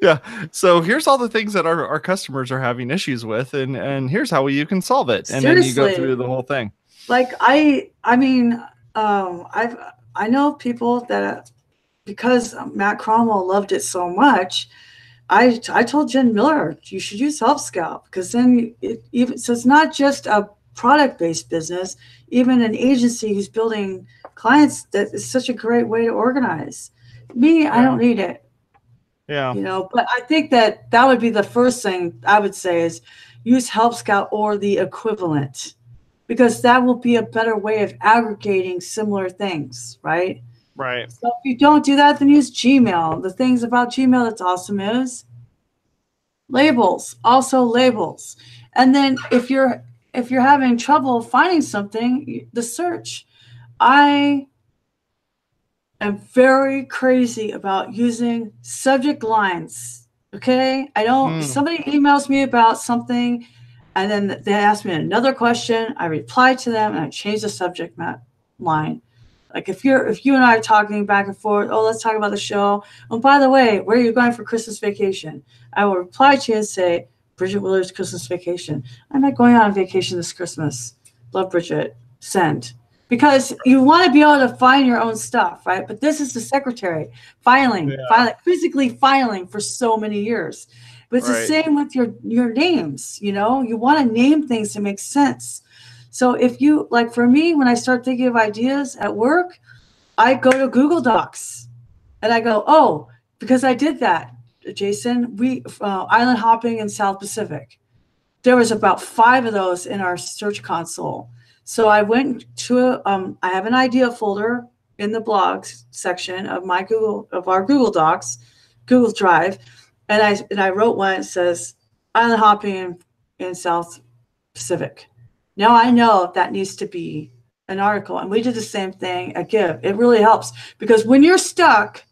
Yeah. So here's all the things that our customers are having issues with, and here's how you can solve it. And then you go through the whole thing. Like I know people that because Matt Cromwell loved it so much. I told Jen Miller, you should use Help Scout because then so it's not just a product-based business, even an agency who's building clients, that is such a great way to organize. I don't need it. Yeah. But I think that would be the first thing I would say is use Help Scout or the equivalent, because that will be a better way of aggregating similar things, right? Right. So if you don't do that, then use Gmail. The things about Gmail that's awesome is labels, also labels. And then if you're having trouble finding something, the search. I am very crazy about using subject lines. Okay? Somebody emails me about something and then they ask me another question. I reply to them and I change the subject line. Like if you and I are talking back and forth, oh, let's talk about the show. Oh, by the way, where are you going for Christmas vacation? I will reply to you and say, Bridget Willard's Christmas vacation. I'm not going on vacation this Christmas. Love, Bridget. Send. Because you want to be able to find your own stuff, right? But this is the secretary filing, physically filing for so many years. But it's the same with your names, you know? You want to name things to make sense. So if you, like for me, when I start thinking of ideas at work, I go to Google Docs and I go, oh, because I did that, Jason, we island hopping in South Pacific. There was about 5 of those in our search console. So I went to I have an idea folder in the blogs section of our Google Docs, Google Drive, and I wrote one that says island hopping in South Pacific. Now I know that needs to be an article, and we did the same thing at Give. It really helps because when you're stuck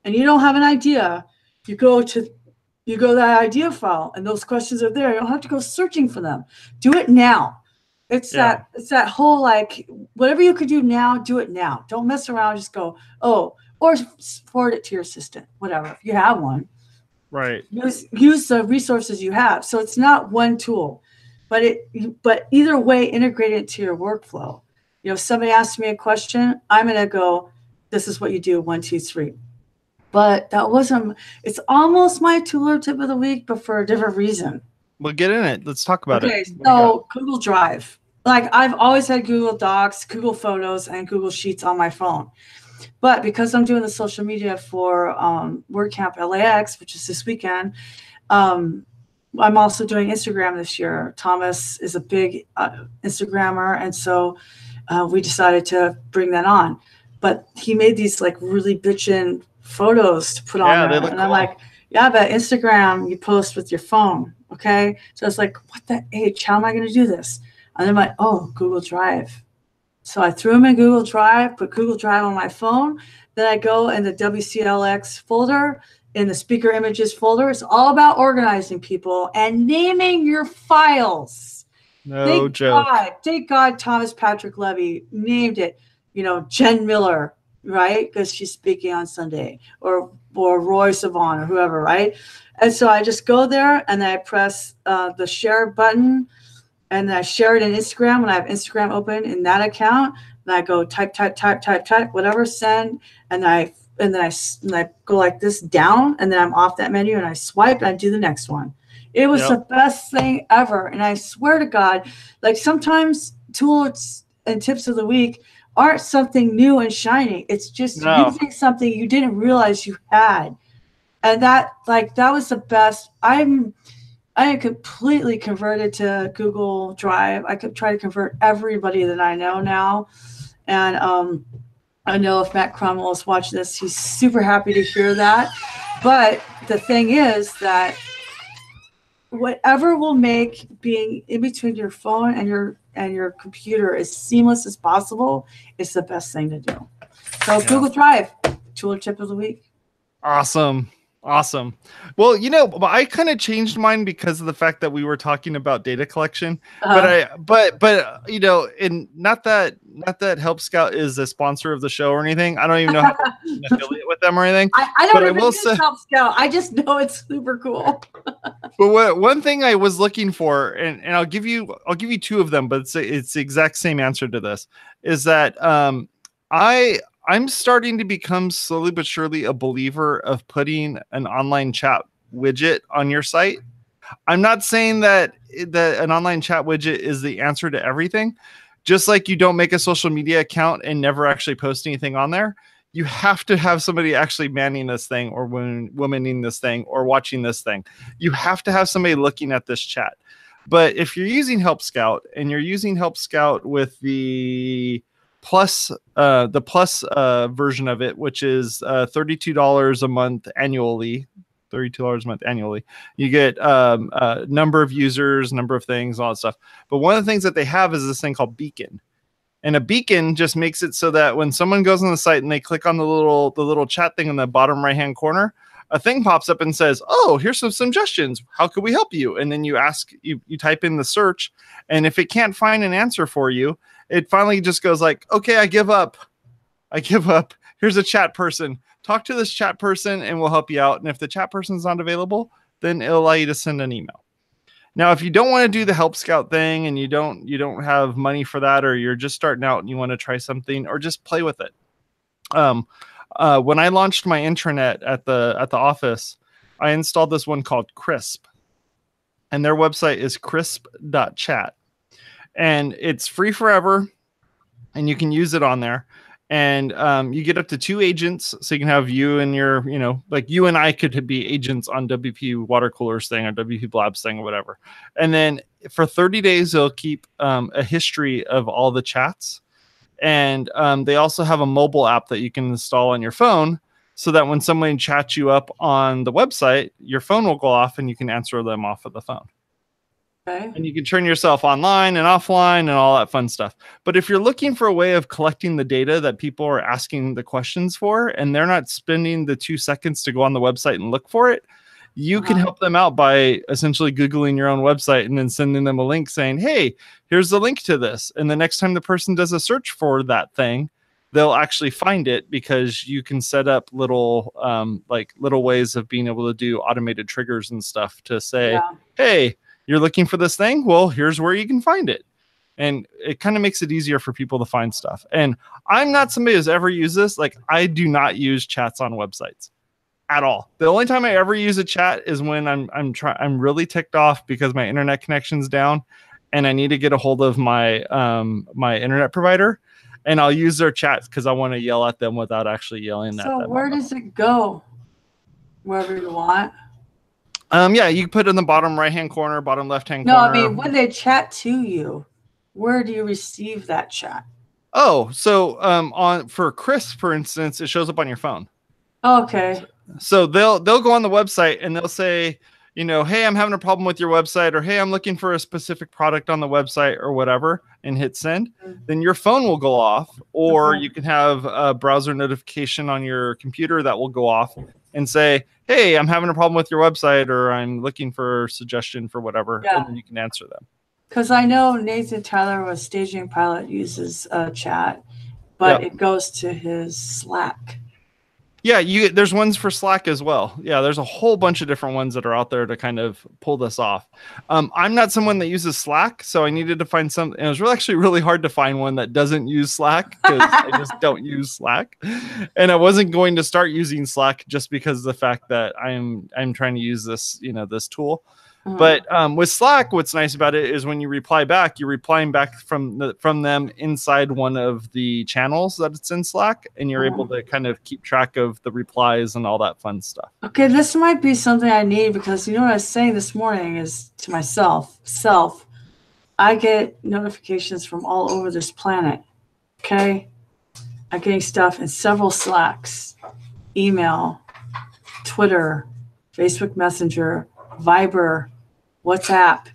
and you don't have an idea, you go to that idea file, and those questions are there. You don't have to go searching for them. Do it now. It's that whole, like, whatever you could do now, do it now. Don't mess around. Just go, oh, or forward it to your assistant, whatever, if you have one. Right. Use the resources you have. So it's not one tool, but either way, integrate it into your workflow. You know, if somebody asks me a question, I'm going to go, this is what you do, 1, 2, 3. But it's almost my tool or tip of the week, but for a different reason. Well, get in it. Let's talk about it. Okay, so Google Drive. Like I've always had Google Docs, Google Photos, and Google Sheets on my phone. But because I'm doing the social media for WordCamp LAX, which is this weekend, I'm also doing Instagram this year. Thomas is a big Instagrammer, and so we decided to bring that on. But he made these like really bitchin' photos to put on there. And cool. I'm like, yeah, but Instagram, you post with your phone, okay? So it's like, what the H? How am I going to do this? And then I'm like, oh, Google Drive. So I threw them in Google Drive, put Google Drive on my phone. Then I go in the WCLX folder, in the speaker images folder. It's all about organizing, people, and naming your files. No joke. Thank God Thomas Patrick Levy named it, you know, Jen Miller, right? Because she's speaking on Sunday, or Roy Savon or whoever, right? And so I just go there and then I press the share button, and then I share it in Instagram when I have Instagram open in that account. And I go type, whatever, send, and I go like this down, and then I'm off that menu and I swipe and I do the next one. It was the best thing ever. And I swear to God, like sometimes tools and tips of the week aren't something new and shiny. It's just using something you didn't realize you had. And that was the best. I am completely converted to Google Drive. I could try to convert everybody that I know now. And I know if Matt Cromwell is watching this, he's super happy to hear that. But the thing is that whatever will make being in between your phone and your computer as seamless as possible is the best thing to do. So Google Drive, tool tip of the week. Awesome. Well, you know, I kind of changed mine because of the fact that we were talking about data collection. But you know, and not that Help Scout is a sponsor of the show or anything. I don't even know how to affiliate with them or anything. I don't even use Help Scout. I just know it's super cool. But one thing I was looking for, and I'll give you 2 of them, but it's the exact same answer to this, is that I'm starting to become slowly but surely a believer of putting an online chat widget on your site. I'm not saying that an online chat widget is the answer to everything. Just like you don't make a social media account and never actually post anything on there, you have to have somebody actually manning this thing, or womaning this thing, or watching this thing. You have to have somebody looking at this chat. But if you're using Help Scout, and you're using Help Scout with the plus version of it, which is $32 a month annually, you get number of users, number of things, all that stuff. But one of the things that they have is this thing called Beacon, and a beacon just makes it so that when someone goes on the site and they click on the little chat thing in the bottom right hand corner, a thing pops up and says, oh, here's some suggestions, how could we help you? And then you type in the search, and if it can't find an answer for you, it finally just goes like, okay, I give up. I give up. Here's a chat person. Talk to this chat person and we'll help you out. And if the chat person's not available, then it'll allow you to send an email. Now, if you don't want to do the Help Scout thing and you don't have money for that, or you're just starting out and you want to try something, or just play with it. When I launched my intranet at the office, I installed this one called Crisp, and their website is Crisp.Chat, and it's free forever, and you can use it on there. And you get up to 2 agents, so you can have you and your, like you and I could be agents on WPwatercooler's thing or WPblab's thing or whatever. And then for 30 days, they'll keep a history of all the chats. And they also have a mobile app that you can install on your phone, so that when someone chats you up on the website, your phone will go off and you can answer them off of the phone. Okay. And you can turn yourself online and offline and all that fun stuff. But if you're looking for a way of collecting the data that people are asking the questions for, and they're not spending the 2 seconds to go on the website and look for it, you can help them out by essentially Googling your own website and then sending them a link saying, hey, here's the link to this. And the next time the person does a search for that thing, they'll actually find it, because you can set up little ways of being able to do automated triggers and stuff to say, hey, you're looking for this thing? Well, here's where you can find it. And it kind of makes it easier for people to find stuff. And I'm not somebody who's ever used this. Like, I do not use chats on websites at all. The only time I ever use a chat is when I'm really ticked off because my internet connection's down and I need to get a hold of my my internet provider, and I'll use their chat because I want to yell at them without actually yelling at them. So where does it go? Wherever you want? Yeah, you put it in the bottom right-hand corner, bottom left-hand corner. No, I mean, when they chat to you, where do you receive that chat? Oh, so for Chris, for instance, it shows up on your phone. Okay. So they'll go on the website and they'll say, hey, I'm having a problem with your website, or hey, I'm looking for a specific product on the website or whatever, and hit send. Then your phone will go off, or you can have a browser notification on your computer that will go off and say, hey, I'm having a problem with your website, or I'm looking for a suggestion for whatever, and then you can answer them. Because I know Nathan Tyler with Staging Pilot uses chat, but it goes to his Slack. Yeah, there's ones for Slack as well. Yeah, there's a whole bunch of different ones that are out there to kind of pull this off. I'm not someone that uses Slack, so I needed to find some. And it was actually really hard to find one that doesn't use Slack, because I just don't use Slack. And I wasn't going to start using Slack just because of the fact that I'm trying to use this, this tool. But with Slack, what's nice about it is when you reply back, you're replying back from them inside one of the channels that it's in Slack, and you're able to kind of keep track of the replies and all that fun stuff. Okay, this might be something I need, because what I was saying this morning is to myself, I get notifications from all over this planet. Okay, I'm getting stuff in several Slacks, email, Twitter, Facebook Messenger, Viber, WhatsApp,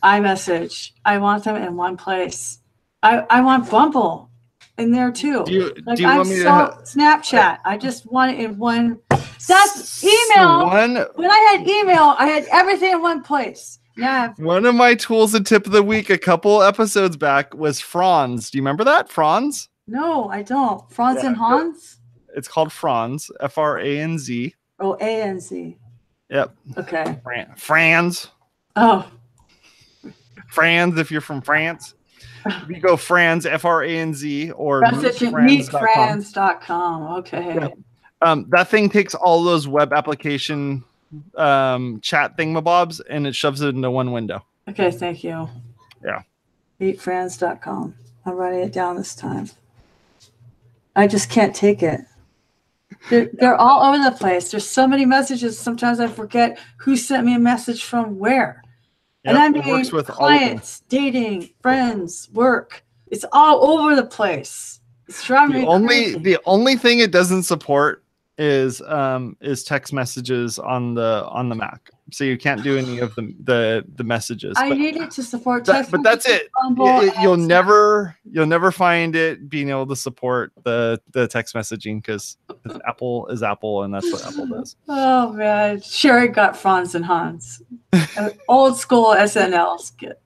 iMessage. I want them in one place. I want Bumble in there too. Do you want me to Snapchat. I just want it in one. That's email. When I had email, I had everything in one place. Yeah. One of my tools and tip of the week a couple episodes back was Franz. Do you remember that? Franz? No, I don't. Franz and Hans? It's called Franz. Franz. Oh, ANZ. Yep. Okay. Franz. Oh. Franz, if you're from France. If you go Franz, Franz, or meetfranz.com. Okay. Yeah. That thing takes all those web application chat thingamabobs and it shoves it into one window. Okay, thank you. Yeah. Meetfranz.com. I'm writing it down this time. I just can't take it. They're all over the place. There's so many messages. Sometimes I forget who sent me a message from where. Yep, and I mean, works with clients, dating, friends, work. It's all over the place. It's driving me crazy. The only thing it doesn't support is text messages on the Mac. So you can't do any of the messages. I need it to support text. But that's it. You'll never find it being able to support the text messaging, because Apple is Apple, and that's what Apple does. Oh man, Sherry got Franz and Hans, old school SNL skit.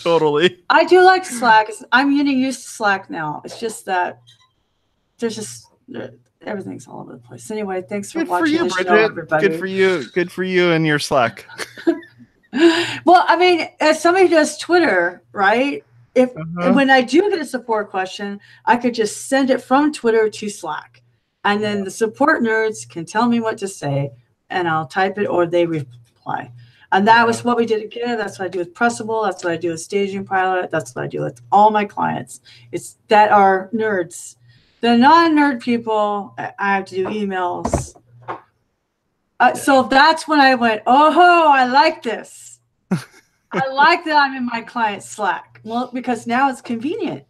Totally. I do like Slack. I'm getting used to Slack now. It's just that there's just everything's all over the place. Anyway, thanks for Good watching for you, the show, Bridget. everybody. Good for you. Good for you and your Slack. Well, I mean, as somebody who does Twitter, right? If when I do get a support question, I could just send it from Twitter to Slack, and then the support nerds can tell me what to say, and I'll type it or they reply. And that was what we did again. That's what I do with Pressable. That's what I do with Staging Pilot. That's what I do with all my clients. It's that are nerds. The non-nerd people, I have to do emails. So that's when I went, oh, I like this. I like that I'm in my client Slack. Well, because now it's convenient.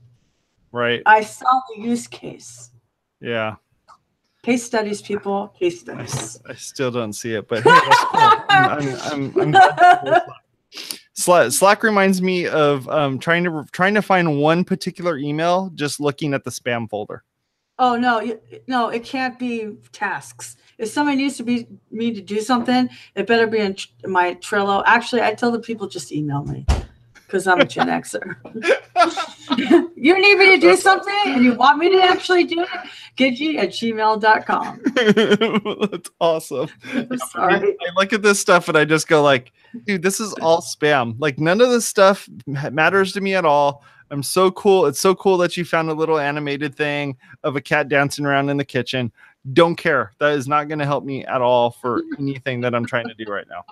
Right. I saw the use case. Yeah. Case studies, people. Case studies. I still don't see it, but hey, that's cool. I'm glad Slack reminds me of trying to find one particular email, just looking at the spam folder. Oh no, it can't be tasks. If somebody needs to be me to do something, it better be in my Trello. Actually, I tell the people just email me because I'm a Gen Xer. You need me to do something and you want me to actually do it? Gidgy@gmail.com. That's awesome. I'm sorry. I look at this stuff and I just go like, dude, this is all spam. Like none of this stuff matters to me at all. I'm so cool. It's so cool that you found a little animated thing of a cat dancing around in the kitchen. Don't care. That is not going to help me at all for anything that I'm trying to do right now.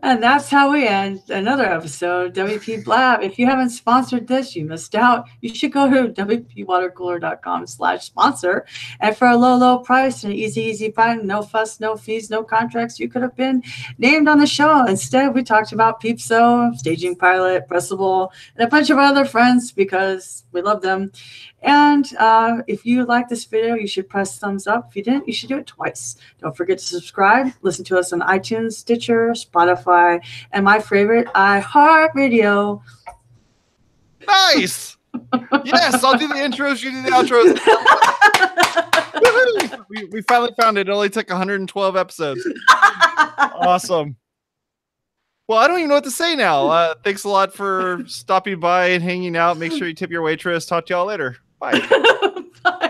And that's how we end another episode of WPblab. If you haven't sponsored this, you missed out. You should go to WPwatercooler.com/sponsor. And for a low, low price and an easy find, no fuss, no fees, no contracts, you could have been named on the show. Instead, we talked about Peepso, Staging Pilot, Pressable, and a bunch of other friends because we love them. And if you like this video, you should press thumbs up. If you didn't, you should do it twice. Don't forget to subscribe. Listen to us on iTunes, Stitcher, Spotify, and my favorite, iHeartRadio. Nice. Yes, I'll do the intros. You do the outros. we finally found it. It only took 112 episodes. Awesome. Well, I don't even know what to say now. Thanks a lot for stopping by and hanging out. Make sure you tip your waitress. Talk to y'all later. Bye. Bye.